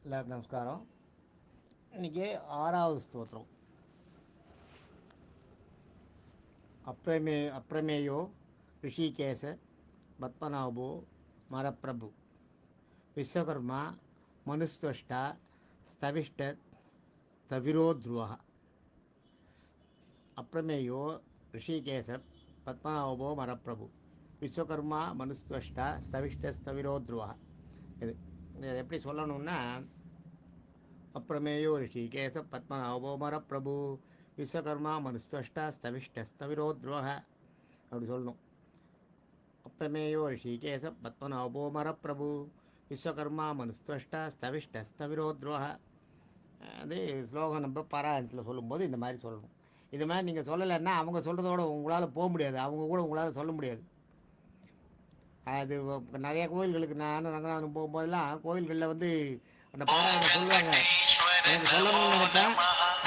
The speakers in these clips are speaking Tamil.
எல்லாருக்கும் நமஸ்காரம். இன்றைக்கி 6வது ஸ்தோத்திரம். அப்ரமேயோ ரிஷிகேச பத்மநாபோ மரப்பிரபு விஸ்வகர்மா மனுஸ்துவஷ்டா ஸ்தவிஷ்ட ஸ்தவிரோத்ருவ. அப்ரமேயோ ரிஷிகேச பத்மநாபோ மரப்பிரபு விஸ்வகர்மா மனுஸ்துவஷ்டா ஸ்தவிஷ்ட ஸ்தவிரோத்ருவ. இது எப்படி சொல்லணும்னா, அப்ரமேயோ ரிஷிகேச பத்மநாபோ மரப்பிரபு விஸ்வகர்மா மனுஸ்துவஷ்டா ஸ்தவிஷ்ட ஸ்தவிரோத்ருவ அப்படி சொல்லணும். அப்ரமேயோ ரிஷிகேச பத்மநாபோ மரப்பிரபு விஸ்வகர்மா மனுஸ்துவஷ்டா ஸ்தவிஷ்ட ஸ்தவிரோத்ருவ. அது ஸ்லோகம் நம்ம பாராயணத்தில் சொல்லும்போது இந்த மாதிரி சொல்லணும். இது மாதிரி நீங்கள் சொல்லலைன்னா அவங்க சொல்கிறதோட உங்களால் போக முடியாது, அவங்க கூட உங்களால் சொல்ல முடியாது. அது நிறைய கோயில்களுக்கு நானும் ரங்கநாதன் போகும்போதெல்லாம் கோயில்களில் அந்த பாராயணம் சொல்லுவாங்க. எனக்கு சொல்லணும்னு நினைப்பேன்,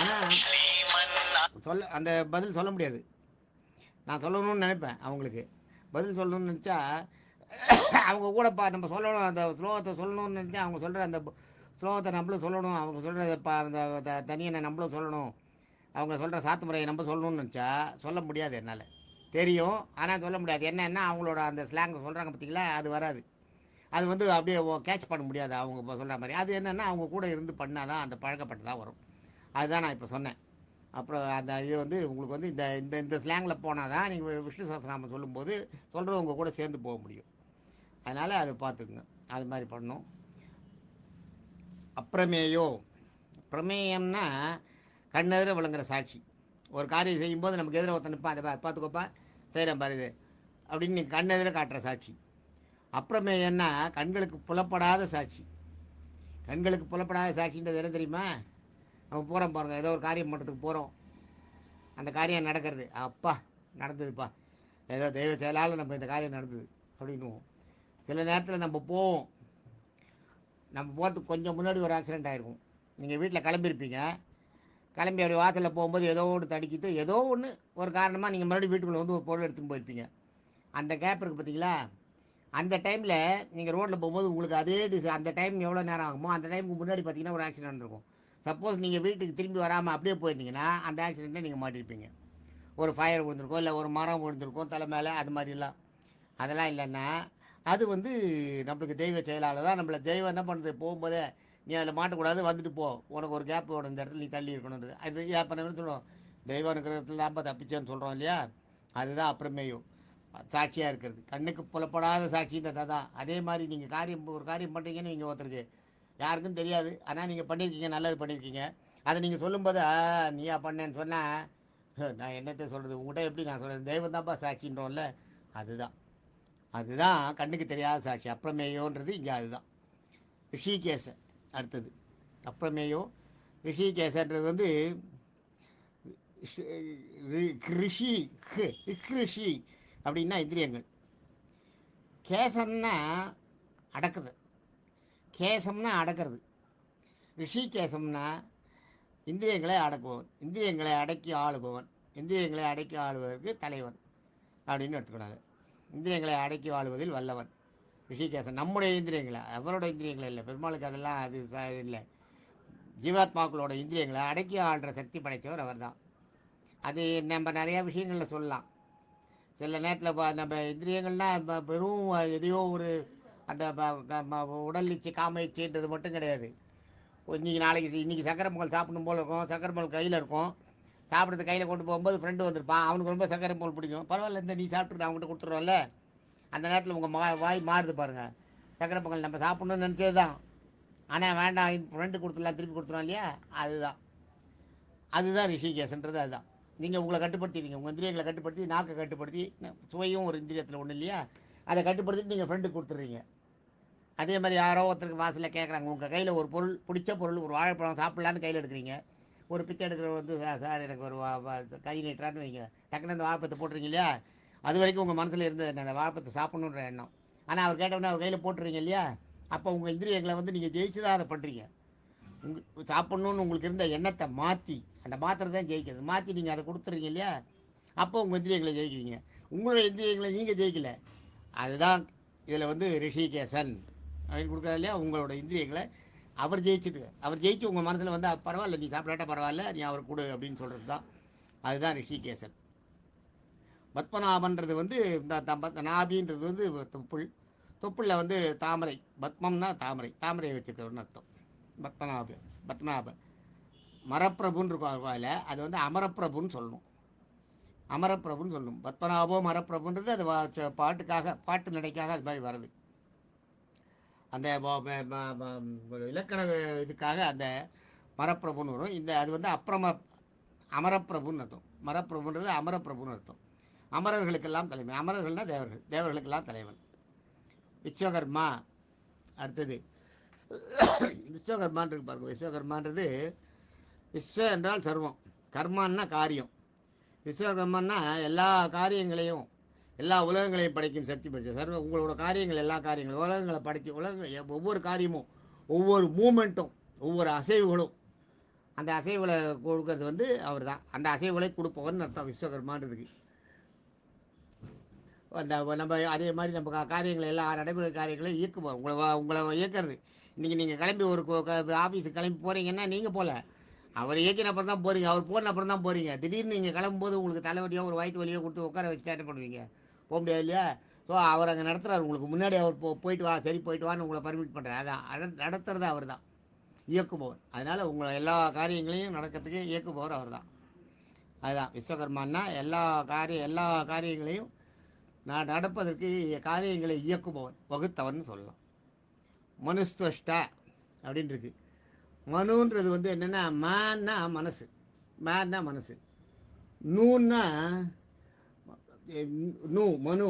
ஆனால் அந்த பதில் சொல்ல முடியாது. நான் சொல்லணும்னு நினைப்பேன், அவங்களுக்கு பதில் சொல்லணும்னு நினச்சா அவங்க கூட நம்ம சொல்லணும், அந்த ஸ்லோகத்தை சொல்லணும்னு நினச்சா அவங்க சொல்கிற அந்த ஸ்லோகத்தை நம்மளும் சொல்லணும், அவங்க சொல்கிற அந்த தனியனை நம்மளும் சொல்லணும், அவங்க சொல்கிற சாத்து முறையை நம்ம சொல்லணும்னு நினச்சா சொல்ல முடியாது. என்னால் தெரியும், ஆனால் சொல்ல முடியாது. என்னென்னா அவங்களோட அந்த ஸ்லாங் சொல்கிறாங்க பார்த்தீங்களா, அது வராது. அது அப்படியே கேட்ச் பண்ண முடியாது அவங்க இப்போ சொல்கிற மாதிரி. அது என்னென்னா அவங்க கூட இருந்து பண்ணால் தான் அந்த பழக்கப்பட்டு தான் வரும். அதுதான் நான் இப்போ சொன்னேன். அப்புறம் அந்த இது உங்களுக்கு இந்த இந்த இந்த ஸ்லாங்கில் போனால் தான் நீங்கள் விஷ்ணு சஹஸ்ரநாமம் சொல்லும்போது சொல்கிறவங்க கூட சேர்ந்து போக முடியும். அதனால் அதை பார்த்துக்குங்க, அது மாதிரி பண்ணணும். அப்ரமேயோ, பிரமேயம்னா கண்ணெதிர விளங்குற சாட்சி. ஒரு காரியம் செய்யும்போது நமக்கு எதிர ஒருத்தன் நிற்பான், அதை பார்த்துக்கோப்பா செய்கிறேன் பாரு இது அப்படின்னு நீங்கள் கண்ணெதிர காட்டுற சாட்சி. அப்ரமேயன்னா கண்களுக்கு புலப்படாத சாட்சி. கண்களுக்கு புலப்படாத சாட்சின்றது என்ன தெரியுமா? நம்ம போகிறோம் பாருங்கள், ஏதோ ஒரு காரியம் பண்ணுறதுக்கு போகிறோம், அந்த காரியம் நடக்கிறது, அப்பா நடந்ததுப்பா, ஏதோ தெய்வ செயலால் நம்ம இந்த காரியம் நடந்தது அப்படின்னுவோம். சில நேரத்தில் நம்ம போவோம், நம்ம போகிறதுக்கு கொஞ்சம் முன்னாடி ஒரு ஆக்சிடெண்ட் ஆகிருக்கும். நீங்கள் வீட்டில் கிளம்பியிருப்பீங்க, கிளம்பி அப்படி வாசலில் போகும்போது ஏதோ ஒன்று தடிக்கிட்டு ஏதோ ஒன்று ஒரு காரணமாக நீங்கள் மறுபடியும் வீட்டுக்குள்ளே ஒரு பொருள் எடுத்துன்னு போயிருப்பீங்க. அந்த கேப் இருக்குது பார்த்தீங்களா, அந்த டைமில் நீங்கள் ரோட்டில் போகும்போது உங்களுக்கு அதே அந்த டைம் எவ்வளோ நேரம் ஆகுமோ அந்த டைமுக்கு முன்னாடி பார்த்தீங்கன்னா ஒரு ஆக்சிடென்ட் நடந்திருக்கும். சப்போஸ் நீங்கள் வீட்டுக்கு திரும்பி வராமல் அப்படியே போயிருந்தீங்கன்னா அந்த ஆக்சிடெண்ட்டில் நீங்கள் மாட்டிருப்பீங்க. ஒரு ஃபயர் விழுந்திருக்கும், இல்லை ஒரு மரம் விழுந்திருக்கும் தலை மேலே, அது மாதிரிலாம். அதெல்லாம் இல்லைன்னா அது நம்மளுக்கு தெய்வ செயலால் தான். நம்மளை தெய்வம் என்ன பண்ணுறது, போகும்போதே நீ அதில் மாட்டக்கூடாது, வந்துட்டு போ, உனக்கு ஒரு கேப் வேணும், இந்த இடத்துல நீ தள்ளி இருக்கணுன்றது. அது ஏன் பண்ண சொல்லுவோம், தெய்வம் இருக்கிறதுல தான் தப்பிச்சேன்னு சொல்கிறோம் இல்லையா, அதுதான் அப்புறமேயும் சாட்சியாக இருக்கிறது. கண்ணுக்கு புலப்படாத சாட்சின்றதை தான். அதே மாதிரி நீங்கள் ஒரு காரியம் பண்ணுறீங்கன்னு நீங்கள் ஒருத்தருக்கு யாருக்கும் தெரியாது, ஆனால் நீங்கள் பண்ணியிருக்கீங்க, நல்லது பண்ணியிருக்கீங்க, அதை நீங்கள் சொல்லும்போது நீயா பண்ணேன்னு சொன்னால் நான் என்னத்தை சொல்கிறது, உங்கள்கிட்ட எப்படி நான் சொல்கிறது, தெய்வம் தான்ப்பா சாட்சின்றோம்ல, அதுதான். அதுதான் கண்ணுக்கு தெரியாத சாட்சி. அப்புறமேயோன்றது இங்கே அதுதான். ரிஷிகேச அடுத்தது அப்புறமேயோ. ரிஷிகேசன்றது ரிஷி ரிஷி அப்படின்னா இந்திரியங்கள். கேசம்னா அடக்குது, கேசம்னா அடக்கிறது. ரிஷிகேசம்னா இந்திரியங்களை அடக்குபவன், இந்திரியங்களை அடக்கி ஆளுபவன், இந்திரியங்களை அடக்கி ஆளுவதற்கு தலைவன் அப்படின்னு எடுத்துக்கூடாது. இந்திரியங்களை அடக்கி ஆளுவதில் வல்லவன் ரிஷிகேசன். நம்முடைய இந்திரியங்களை, அவரோட இந்திரியங்களை இல்லை, பெருமாளுக்கு அதெல்லாம் அது இல்லை. ஜீவாத்மாக்களோட இந்திரியங்களை அடக்கி ஆள்ற சக்தி படைத்தவர் அவர் தான். அது நம்ம நிறையா விஷயங்களில் சொல்லலாம். சில நேரத்தில் நம்ம இந்திரியங்கள்னால் வெறும் எதையோ ஒரு அந்த உடல் இச்சை காம இச்சைன்றது மட்டும் கிடையாது. இன்றைக்கி சக்கரை பொங்கல் சாப்பிடணும் போல் இருக்கும், சக்கரை பொங்கல் கையில் இருக்கும், சாப்பிட்றது கையில் கொண்டு போகும்போது ஃப்ரெண்டு வந்திருப்பான், அவனுக்கு ரொம்ப சக்கரை பொங்கல் பிடிக்கும், பரவாயில்ல இந்த நீ சாப்பிட்டு அவங்ககிட்ட கொடுத்துருவோம்ல, அந்த நேரத்தில் உங்கள் வாய் மாறுது பாருங்கள். சக்கரை பொங்கல் நம்ம சாப்பிட்ணுன்னு நினச்சது தான், ஆனால் வேண்டாம் ஃப்ரெண்டு கொடுத்துடலாம், திருப்பி கொடுத்துருவோம் இல்லையா, அதுதான். அதுதான் ரிஷிகேசன்றது. அதுதான். நீங்கள் உங்களை கட்டுப்படுத்திடுவீங்க, உங்கள் இந்திரியங்களை கட்டுப்படுத்தி, நாக்கை கட்டுப்படுத்தி, சுவையும் ஒரு இந்திரியத்தில் ஒன்று இல்லையா, அதை கட்டுப்படுத்திட்டு நீங்கள் ஃப்ரெண்டுக்கு கொடுத்துட்றீங்க. அதே மாதிரி யாரோ ஒருத்தருக்கு வாசலில் கேட்குறாங்க, உங்கள் கையில் ஒரு பொருள், பிடிச்ச பொருள், ஒரு வாழைப்பழம் சாப்பிட்லான்னு கையில் எடுக்கிறீங்க. ஒரு பிச்சை எடுக்கிறவர் சார் எனக்கு ஒரு கை நீட்டுறான்னு வைங்க, டக்குன்னு அந்த வாழைப்பழத்தை போட்டுறீங்க இல்லையா, அது வரைக்கும் உங்கள் மனசில் இருந்தது என்ன, அந்த வாழைப்பழத்தை சாப்பிட்ணுன்ற எண்ணம். ஆனால் அவர் கேட்டவுடனே அவர் கையில் போட்டுறீங்க இல்லையா, அப்போ உங்கள் இந்திரியங்களை நீங்கள் ஜெயிச்சு தான் அதை பண்ணுறீங்க. சாப்பிட்ணுன்னு உங்களுக்கு இருந்த எண்ணத்தை மாற்றி, அந்த மாத்திரை தான் ஜெயிக்கிறது, மாற்றி நீங்கள் அதை கொடுத்துறீங்க இல்லையா, அப்போ உங்கள் இந்திரியங்களை ஜெயிக்கிறீங்க. உங்களோட இந்திரியங்களை நீங்கள் ஜெயிக்கலை. அதுதான் இதில் ரிஷிகேசன் அப்படின்னு கொடுக்குறா இல்லையா, உங்களோட இந்திரியங்களை அவர் ஜெயிச்சு உங்கள் மனசில் வந்து பரவாயில்ல நீ சாப்பிடாட்டா பரவாயில்ல நீ அவர் கொடு அப்படின்னு சொல்கிறது தான். அதுதான் ரிஷிகேசன். பத்மநாபன்றது வந்து இந்த நாபின்றது வந்து தொப்புள். தொப்புளில் வந்து தாமரை. பத்மம்னா தாமரை, தாமரையை வச்சுருக்கவர்னு அர்த்தம். பத்மநாப மரப்பிரபுன்னு இருக்கும் அதில், அது வந்து அமரப்பிரபுன்னு சொல்லணும். அமரப்பிரபுன்னு சொல்லணும். பத்மநாபோ மரப்பிரபுன்றது அது பாட்டுக்காக, பாட்டு நடைக்காக அது மாதிரி வருது. அந்த இலக்கண இதுக்காக அந்த மரப்பிரபுன்னு வரும். இந்த அது வந்து அமரப்பிரபுன்னு அர்த்தம். மரப்பிரபுன்றது அமரப்பிரபுன்னு அர்த்தம். அமரர்களுக்கெல்லாம் தலைவன். அமரர்கள்னால் தேவர்கள், தேவர்களுக்கெல்லாம் தலைவன். விஸ்வகர்மா. அடுத்தது விஸ்வகர்மான் இருக்கு பாருங்க. விஸ்வகர்மான்றது விஸ்வ என்றால் சர்வம், கர்மான்னா காரியம். விஸ்வகர்மன்னா எல்லா காரியங்களையும், எல்லா உலகங்களையும் படைக்கும் சக்தி படைத்த சர்வ உங்களோட காரியங்கள், எல்லா காரியங்களும் உலகங்களை படைச்சி ஒவ்வொரு காரியமும், ஒவ்வொரு மூமெண்ட்டும், ஒவ்வொரு அசைவுகளும், அந்த அசைவுகளை கொடுக்கறது வந்து அவர் தான். அந்த அசைவுகளை கொடுப்பவர்னு அர்த்தம் விஸ்வகர்மான்றதுக்கு. அந்த நம்ம அதே மாதிரி நம்ம காரியங்களை எல்லா நடைமுறை காரியங்களையும் இயக்குவோம். உங்களை இயக்கிறது. இன்றைக்கி நீங்கள் கிளம்பி ஒரு ஆஃபீஸுக்கு கிளம்பி போகிறீங்கன்னா நீங்கள் போகல, அவர் இயக்கின அப்புறம் தான் போகிறீங்க. அவர் போன அப்புறம் தான் போகிறீங்க. திடீர்னு நீங்கள் கிளம்பும்போது உங்களுக்கு தலைவலியோ ஒரு வயிற்று வலியோ கொடுத்து உட்கார வச்சு என்ன பண்ணுவீங்க? போக முடியாது இல்லையா? ஸோ அவர் அங்கே நடத்துகிறார். உங்களுக்கு முன்னாடி அவர் போயிட்டு வா, சரி போயிட்டு வான்னு உங்களை பர்மிட் பண்ணுறாரு. அதான் நடத்துறது அவர் தான், இயக்குபவர். அதனால் உங்களை எல்லா காரியங்களையும் நடக்கிறதுக்கு இயக்குபவர் அவர் தான். அதுதான் விஸ்வகர்மான்னா எல்லா காரியங்களையும் நடப்பதற்கு காரியங்களை இயக்குபவன், வகுத்தவன் சொல்லலாம். மனுஸ்துவஷ்டா அப்படின்னு இருக்கு. மனுன்றது வந்து என்னென்னா மேன்னா மனசு, மேன்னா மனசு. நூன்னா மனு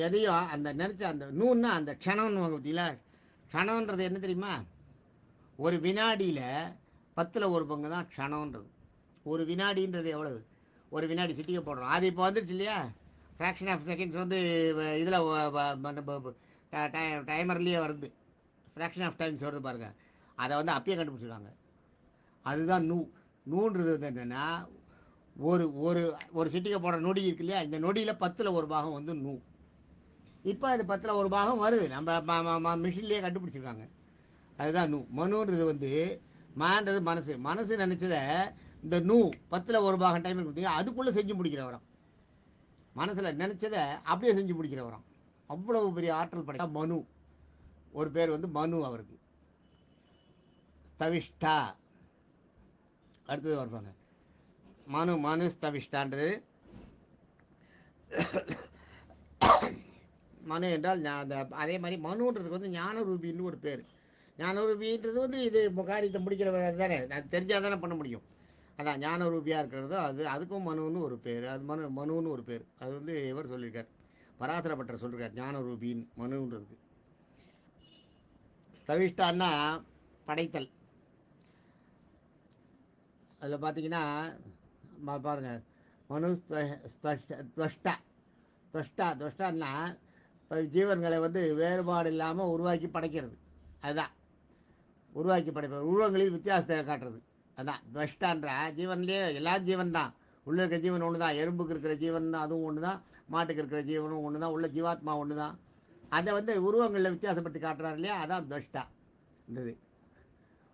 எதையும் அந்த நினச்ச அந்த நூன்னா அந்த க்ஷணம்னு வாங்க பார்த்தீங்களா? க்ஷணன்றது என்ன தெரியுமா? ஒரு வினாடியில் 10 தான் க்ஷணன்றது. ஒரு வினாடின்றது எவ்வளவு? ஒரு வினாடி சிட்டிக்கை போடுறோம். அது இப்போ வந்துருச்சு இல்லையா? ஃப்ராக்ஷன் ஆஃப் செகண்ட்ஸ் வந்து இதில் டைமர்லேயே வருது. ஃப்ராக்ஷன் ஆஃப் டைம்ஸ் வருது பாருங்கள். அதை வந்து அப்பயே கண்டுபிடிச்சிருக்காங்க. அதுதான் நூன்றது வந்து என்னென்னா ஒரு ஒரு ஒரு சிட்டிக்கை போடுற நொடி இருக்கு இல்லையா? இந்த நொடியில் 10 வந்து நூ. இப்போ அது 10 வருது. நம்ம மிஷின்லேயே கண்டுபிடிச்சிருக்காங்க. அதுதான் நூ. மனுன்றது வந்து மான்றது மனசு நினச்சதை இந்த நூ 10 டைம் கொடுத்தீங்க அதுக்குள்ளே செஞ்சு முடிக்கிறவரம். மனசில் நினச்சதை அப்படியே செஞ்சு முடிக்கிறவரம். அவ்வளவு பெரிய ஆற்றல் படைத்த மனு. ஒரு பேர் வந்து மனு அவருக்கு. ஸ்தவிஷ்டா அடுத்தது வருவாங்க. மனு ஸ்தவிஷ்டான்றது மனு என்றால் அதே மாதிரி மனுன்றதுக்கு வந்து ஞானரூபின்னு ஒரு பேர். ஞானரூபின்றது வந்து இது காரியத்தை முடிக்கிறவர் தானே, அது தெரிஞ்சால் தானே பண்ண முடியும். அதான் ஞானரூபியாக இருக்கிறது. அதுக்கும் மனுன்னு ஒரு பேர். அது மனுன்னு ஒரு பேர். அது வந்து இவர் சொல்லியிருக்கார், பராசரப்பட்டர் சொல்லியிருக்கார் ஞானரூபின்னு மனுன்றதுக்கு. ஸ்தவிஷ்டான்னா படைத்தல். அதில் பார்த்தீங்கன்னா பாருங்கள், மனு துவஷ்டான்னா ஜீவன்களை வந்து வேறுபாடு இல்லாமல் உருவாக்கி படைக்கிறது. அதுதான் உருவாக்கி படைப்பது. உருவங்களில் வித்தியாசத்தை காட்டுறது. அதுதான் துவஷ்டான்ற. ஜீவன்லேயே எல்லா ஜீவன் தான். உள்ளே இருக்கிற ஜீவன் ஒன்று தான். எறும்புக்கு இருக்கிற ஜீவன் தான், அதுவும் ஒன்று தான். மாட்டுக்கு இருக்கிற ஜீவனும் ஒன்று தான். உள்ள ஜீவாத்மா ஒன்று தான். அதை வந்து உருவங்களில் வித்தியாசப்படுத்தி காட்டுறாரு இல்லையா? அதான் துவஷ்டான்றது.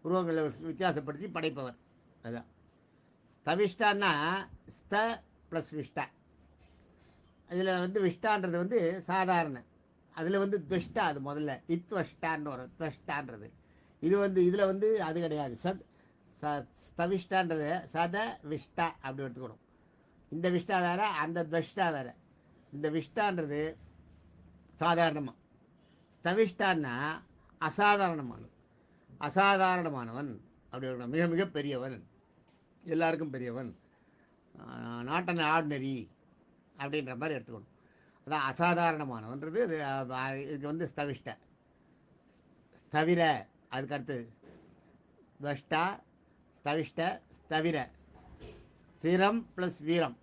உருவங்களில் வித்தியாசப்படுத்தி படைப்பவர். அதுதான் ஸ்தவிஷ்டான்னா ஸ்த ப்ளஸ் விஷ்டா. இதில் வந்து விஷ்டான்றது வந்து சாதாரண. அதில் வந்து துவஷ்டா அது முதல்ல இத்வஷ்டான்னு வரும். துவஷ்டான்றது இது வந்து இதில் வந்து அது கிடையாது. ஸ்தவிஷ்டான்றது சத விஷ்டா அப்படி எடுத்துக்கணும். இந்த விஷ்டா வேறு, அந்த துவஷ்டா வேறு. இந்த விஷ்டான்றது சாதாரணமாக, ஸ்தவிஷ்டான்னா அசாதாரணமானவன் அப்படி இருக்கணும். மிக மிக பெரியவன், எல்லாருக்கும் பெரியவன், நாட் அன் ஆர்டினரி அப்படின்ற மாதிரி எடுத்துக்கணும். அதான் அசாதாரணமானவன்றது. இதுக்கு வந்து ஸ்தவிஷ்ட. ஸ்தவிர அதுக்கு அடுத்தது துவஷ்டா, ஸ்தவிஷ்ட, ஸ்தவிர. ஸ்திரம் ப்ளஸ் வீரம்.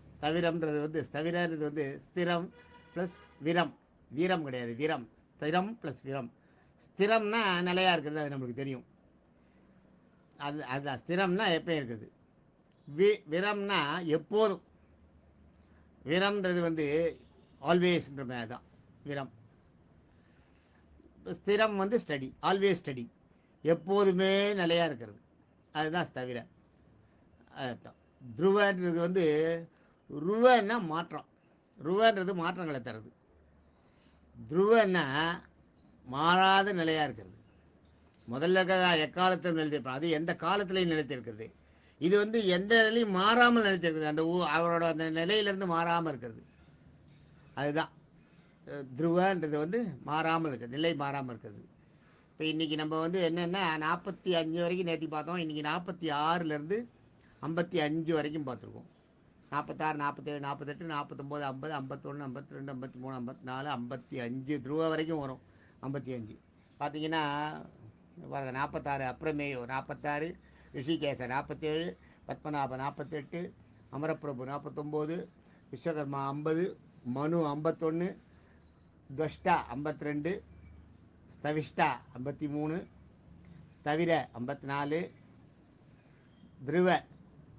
ஸ்தவிரம்ன்றது வந்து ஸ்தவிரன்றது வந்து ஸ்திரம் ப்ளஸ் வீரம். வீரம் கிடையாது, வீரம். ஸ்திரம் ப்ளஸ் வீரம். ஸ்திரம்னா நிலையாக இருக்கிறது, அது நம்மளுக்கு தெரியும். அதுதான் ஸ்திரம்னா எப்போ இருக்குது. விரம்னா எப்போதும். விரம்ன்றது வந்து ஆல்வேஸ்ன்ற மாதிரி தான் விரம். ஸ்திரம் வந்து ஸ்டடி, ஆல்வேஸ் ஸ்டடி, எப்போதுமே நிலையாக இருக்கிறது. அதுதான் ஸ்தவிர அர்த்தம். துருவன்றது வந்து ருவன்னா மாற்றம், ருவன்றது மாற்றங்களை தருது. துருவன்னா மாறாத நிலையாக இருக்கிறது. முதல்ல இருக்கிறதா எக்காலத்திலும் நிலைத்திருப்பான், அது எந்த காலத்திலையும் நிலைத்திருக்கிறது. இது வந்து எந்த நிலையும் மாறாமல் நிலைத்திருக்கிறது, அந்த அவரோட அந்த நிலையிலேருந்து மாறாமல் இருக்கிறது. அதுதான் துருவன்றது வந்து மாறாமல் இருக்குது, நிலை மாறாமல் இருக்கிறது. இப்போ இன்றைக்கி நம்ம வந்து என்னென்னா 45 வரைக்கும் நேற்று பார்த்தோம். இன்றைக்கி 46லேருந்து 55 வரைக்கும் பார்த்துருக்கோம். 46, 47, 48, 49, 50, 51, 52, 53, 54, 55 துருவ வரைக்கும் வரும். 55 பார்த்தீங்கன்னா பாருங்கள், 46 அப்ரமேயோ 46, ரிஷிகேச 47, பத்மநாப 48, அமரப்பிரபு 49, விஸ்வகர்மா 50, மனு 51, துவஷ்டா 52, ஸ்தவிஷ்டா 53, ஸ்தவிர 54, துருவ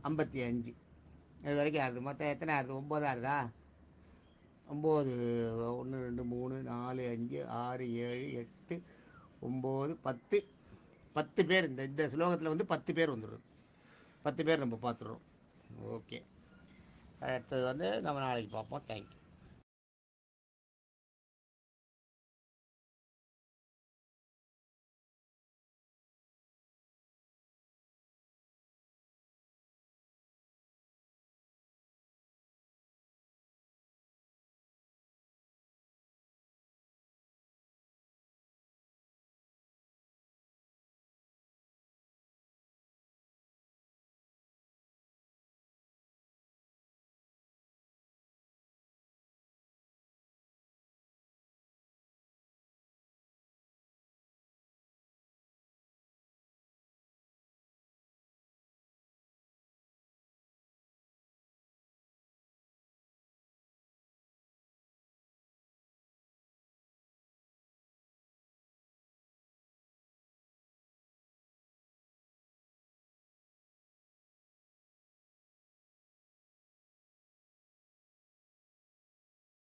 55. இது வரைக்கும் ஆகுது. மொத்தம் எத்தனை ஆகுது? 9 ஆகுதா? 9, 1 2 3 4 5 6 7 8 9 10. 10 பேர் இந்த ஸ்லோகத்தில் வந்து 10 பேர் வந்துடுது. 10 பேர் நம்ம பார்த்துடுறோம். ஓகே, அடுத்தது வந்து நம்ம நாளைக்கு பார்ப்போம். தேங்க்யூ.